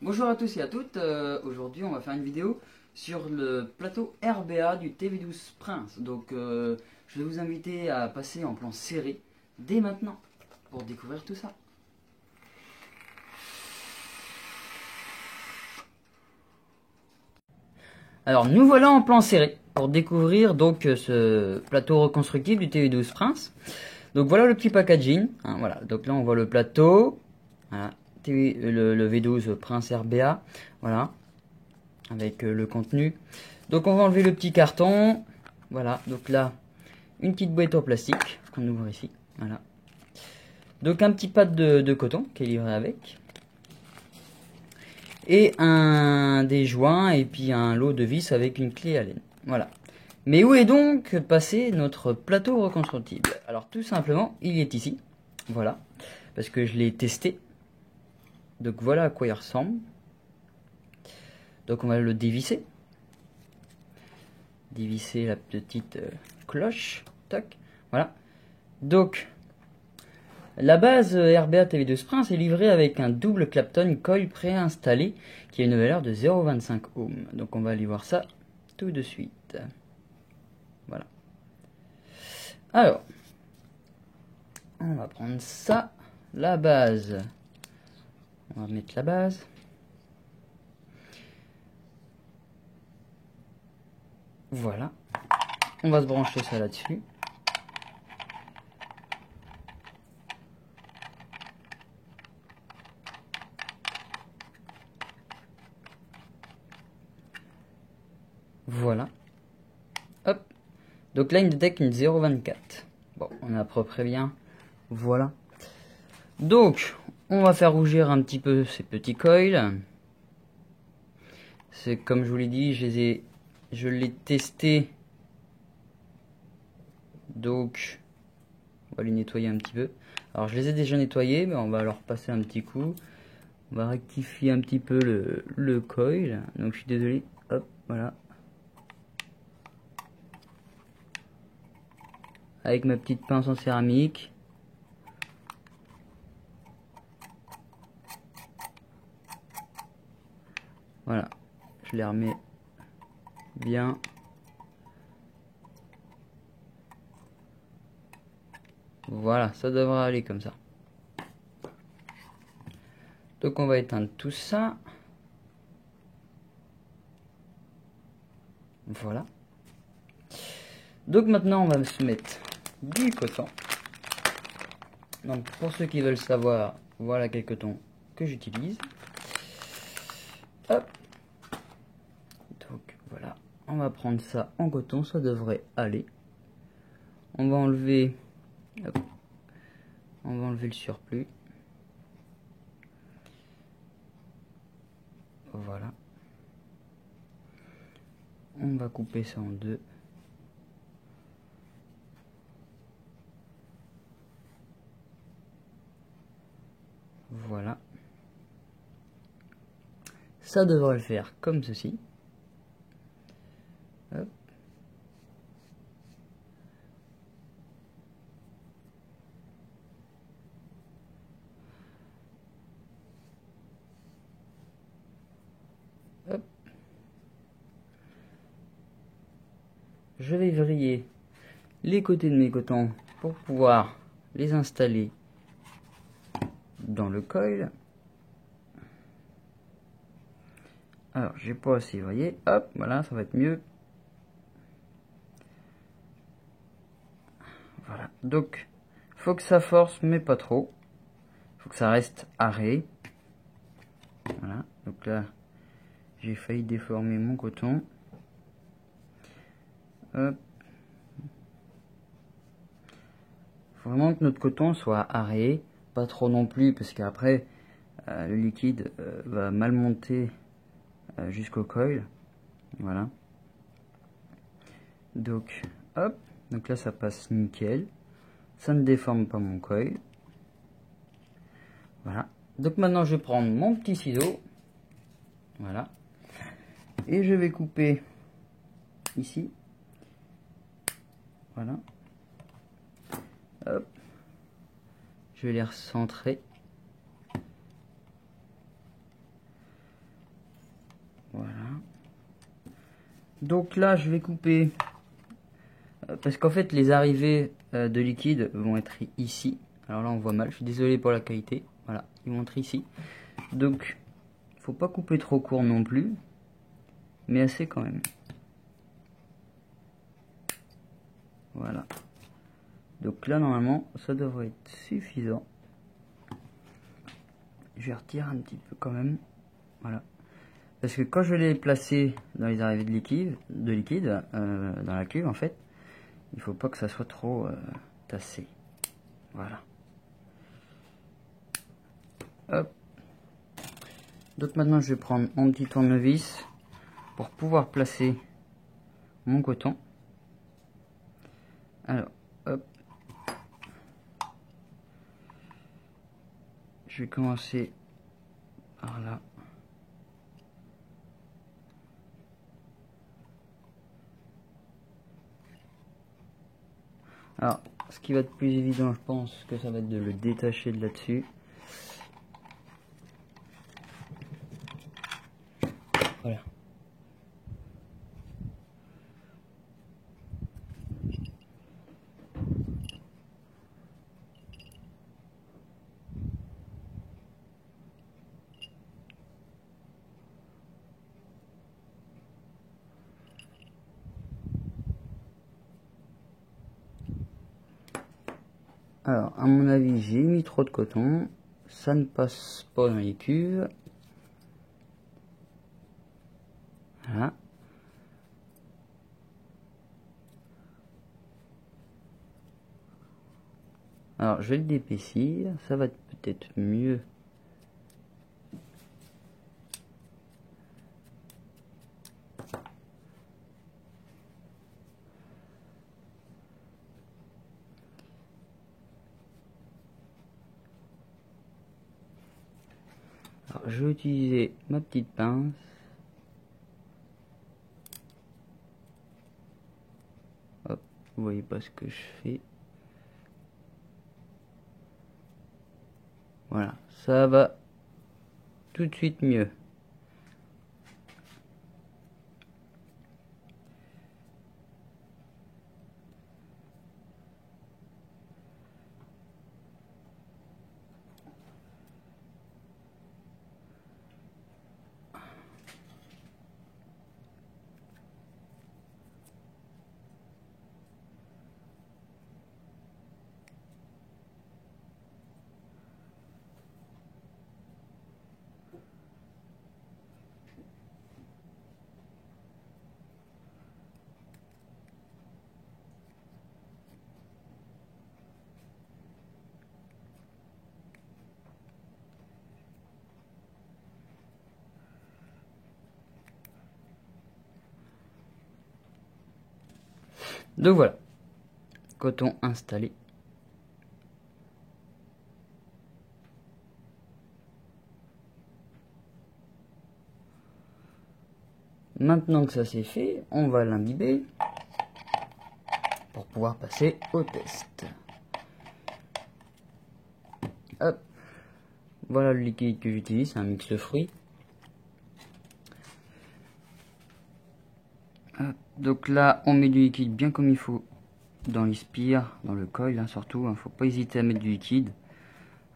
Bonjour à tous et à toutes, aujourd'hui on va faire une vidéo sur le plateau RBA du TV12 Prince. Donc je vais vous inviter à passer en plan serré dès maintenant pour découvrir tout ça. Alors nous voilà en plan serré pour découvrir donc ce plateau reconstructible du TV12 Prince. Donc voilà le petit packaging, hein, voilà. Donc là on voit le plateau, voilà. Le V12 Prince RBA, voilà, avec le contenu. Donc on va enlever le petit carton, voilà. Donc là, une petite boîte en plastique qu'on ouvre ici, voilà. Donc un petit pad de coton qui est livré avec, et des joints et puis un lot de vis avec une clé Allen, voilà. Mais où est donc passé notre plateau reconstructible? Alors tout simplement, il est ici, voilà, parce que je l'ai testé. Donc voilà à quoi il ressemble. Donc on va le dévisser. Dévisser la petite cloche. Tac. Voilà. Donc la base RBA TV12 Prince est livrée avec un double Clapton coil préinstallé qui a une valeur de 0,25 ohms. Donc on va aller voir ça tout de suite. Voilà. Alors, on va prendre ça. La base. On va mettre la base. Voilà. On va se brancher ça là-dessus. Voilà. Hop. Donc là, il détecte une 0,24. Bon, on est à peu près bien. Voilà. Donc, on va faire rougir un petit peu ces petits coils. C'est comme je vous l'ai dit, je l'ai testé. Donc, on va les nettoyer un petit peu. Alors, je les ai déjà nettoyés, mais on va leur passer un petit coup. On va rectifier un petit peu le coil. Donc, je suis désolé. Hop, voilà. Avec ma petite pince en céramique. Voilà, je les remets bien. Voilà, ça devrait aller comme ça. Donc on va éteindre tout ça. Voilà. Donc maintenant on va se mettre du coton. Donc pour ceux qui veulent savoir, voilà quel coton que j'utilise. Hop. Donc voilà, on va prendre ça en coton, ça devrait aller. On va enlever, hop, on va enlever le surplus. Voilà. On va couper ça en deux. Voilà. Ça devrait le faire comme ceci. Hop. Hop. Je vais vriller les côtés de mes cotons pour pouvoir les installer dans le coil. Alors, j'ai pas assez, vous voyez, hop, voilà, ça va être mieux. Voilà, donc, faut que ça force, mais pas trop. Faut que ça reste arrêt. Voilà, donc là, j'ai failli déformer mon coton. Hop. Faut vraiment que notre coton soit arrêt, pas trop non plus, parce qu'après, le liquide va mal monter jusqu'au coil. Voilà. Donc, hop. Donc là, ça passe nickel. Ça ne déforme pas mon coil. Voilà. Donc maintenant, je vais prendre mon petit ciseau. Voilà. Et je vais couper ici. Voilà. Hop. Je vais les recentrer. Voilà. Donc là, je vais couper parce qu'en fait, les arrivées de liquide vont être ici. Alors là, on voit mal. Je suis désolé pour la qualité. Voilà, ils vont être ici. Donc, faut pas couper trop court non plus, mais assez quand même. Voilà. Donc là, normalement, ça devrait être suffisant. Je vais retirer un petit peu quand même. Voilà. Parce que quand je l'ai placé dans les arrivées de liquide dans la cuve, en fait, il faut pas que ça soit trop tassé. Voilà. Hop. Donc maintenant, je vais prendre mon petit tournevis pour pouvoir placer mon coton. Alors, hop. Je vais commencer par là. Alors, ce qui va être plus évident, je pense que ça va être de le détacher de là-dessus. Voilà. Alors, à mon avis, j'ai mis trop de coton. Ça ne passe pas dans les cuves. Voilà. Alors, je vais le d'épaissir. Ça va être peut-être mieux. Alors, je vais utiliser ma petite pince. Hop, vous voyez pas ce que je fais. Voilà, ça va tout de suite mieux. Donc voilà, coton installé. Maintenant que ça c'est fait, on va l'imbiber pour pouvoir passer au test. Hop, voilà le liquide que j'utilise, c'est un mix de fruits. Hop, donc là, on met du liquide bien comme il faut dans l'Inspire, dans le coil, hein, surtout. Faut pas hésiter à mettre du liquide,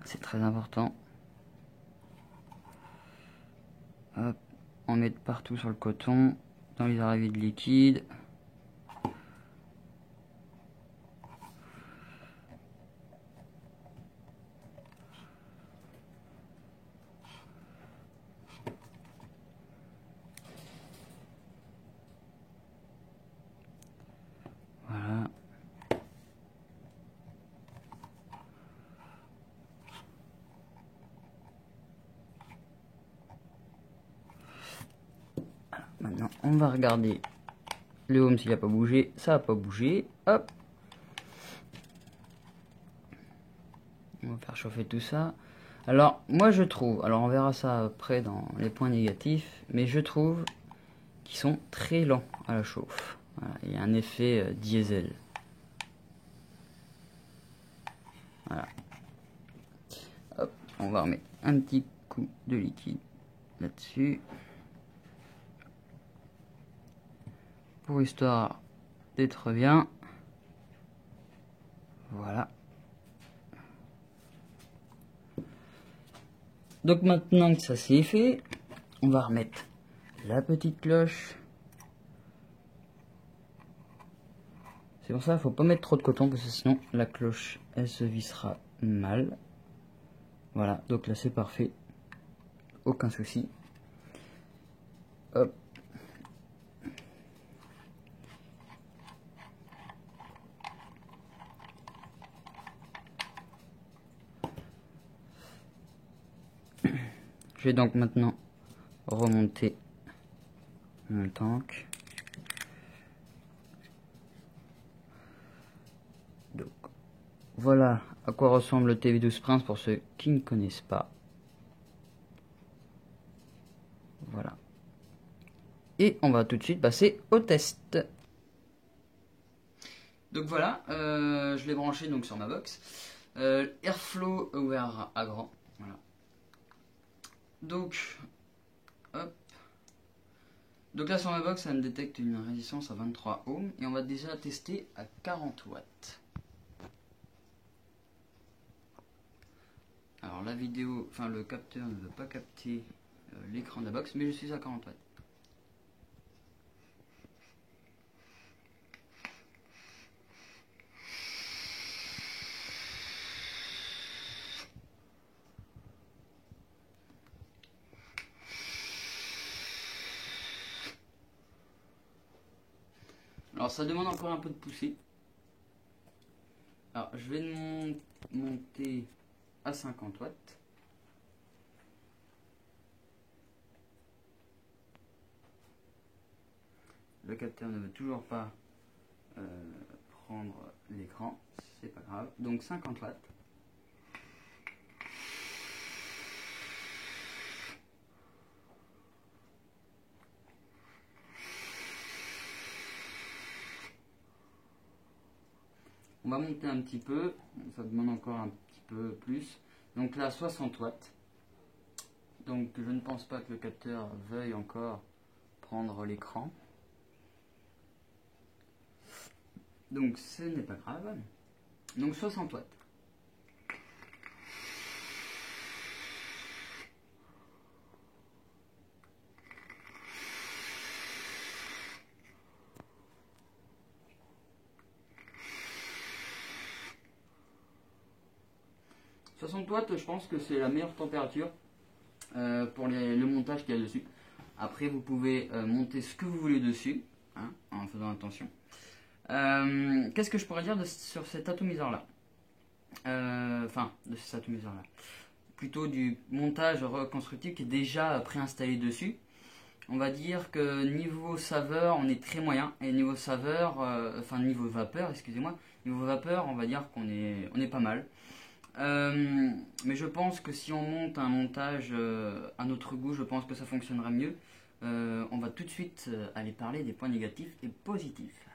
c'est très important. Hop, on met partout sur le coton, dans les arrivées de liquide. Voilà. on va regarder le home s'il n'a pas bougé. Ça n'a pas bougé. Hop. On va faire chauffer tout ça. Alors, moi je trouve, alors on verra ça après dans les points négatifs, mais je trouve qu'ils sont très lents à la chauffe. Voilà, il y a un effet diesel. Voilà. Hop, on va remettre un petit coup de liquide là-dessus. Pour histoire d'être bien. Voilà. Donc maintenant que ça c'est fait, on va remettre la petite cloche. C'est pour ça qu'il faut pas mettre trop de coton parce que sinon la cloche elle se vissera mal. Voilà, donc là c'est parfait. Aucun souci. Hop. Je vais donc maintenant remonter mon tank. Donc, voilà à quoi ressemble le TV12 Prince pour ceux qui ne connaissent pas. Voilà. Et on va tout de suite passer au test. Donc voilà, je l'ai branché donc sur ma box. Airflow ouvert à grand. Voilà. Donc, hop. Donc là sur ma box, ça me détecte une résistance à 23 ohms et on va déjà tester à 40 watts. Alors la vidéo, enfin le capteur ne veut pas capter l'écran de la box, mais je suis à 40 watts. Alors ça demande encore un peu de poussée. Alors je vais monter à 50 watts. Le capteur ne veut toujours pas prendre l'écran, c'est pas grave. Donc 50 watts. On va monter un petit peu, ça demande encore un petit peu plus. Donc là 60 watts. Donc je ne pense pas que le capteur veuille encore prendre l'écran. Donc ce n'est pas grave. Donc 60 watts. « 60 watts, je pense que c'est la meilleure température pour le montage qu'il y a dessus. Après, vous pouvez monter ce que vous voulez dessus, hein, en faisant attention. Qu'est-ce que je pourrais dire sur cet atomiseur-là? Enfin, de cet atomiseur-là. Plutôt du montage reconstructif qui est déjà préinstallé dessus. On va dire que niveau saveur, on est très moyen. Et niveau saveur, enfin niveau vapeur, excusez-moi. Niveau vapeur, on va dire qu'on est pas mal. Mais je pense que si on monte un montage à notre goût, je pense que ça fonctionnera mieux. On va tout de suite aller parler des points négatifs et positifs.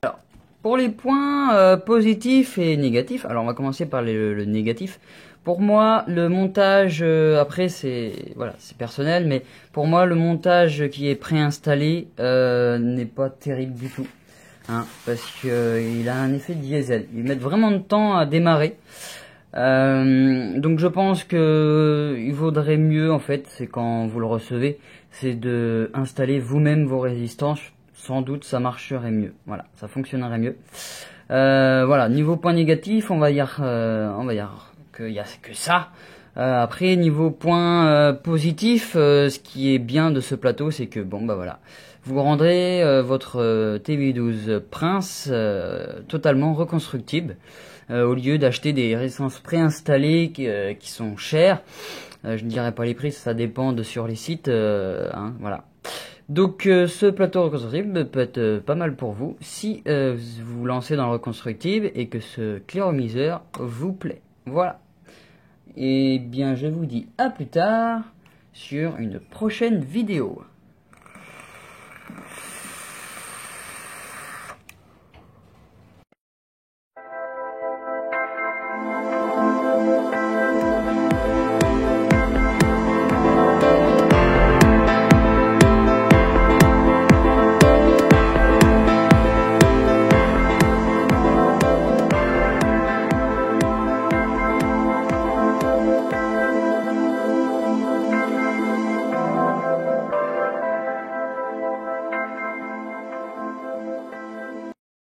Alors, pour les points positifs et négatifs, alors on va commencer par le négatif. Pour moi, le montage, après c'est voilà, c'est personnel, mais pour moi le montage qui est préinstallé n'est pas terrible du tout, hein, parce que il a un effet diesel. Ils mettent vraiment de temps à démarrer. Donc je pense que il vaudrait mieux en fait, c'est quand vous le recevez, c'est de installer vous-même vos résistances. Sans doute ça marcherait mieux. Voilà, ça fonctionnerait mieux. Voilà, niveau point négatif, on va dire qu'il y a que ça. Après, niveau point positif, ce qui est bien de ce plateau, c'est que bon bah voilà, vous rendrez votre TV12 Prince totalement reconstructible au lieu d'acheter des résistances préinstallées qui sont chères. Je ne dirais pas les prix, ça dépend de sur les sites, hein, voilà. Donc ce plateau reconstructible peut être pas mal pour vous si vous vous lancez dans le reconstructible et que ce cléromiseur vous plaît. Voilà. Et bien je vous dis à plus tard sur une prochaine vidéo.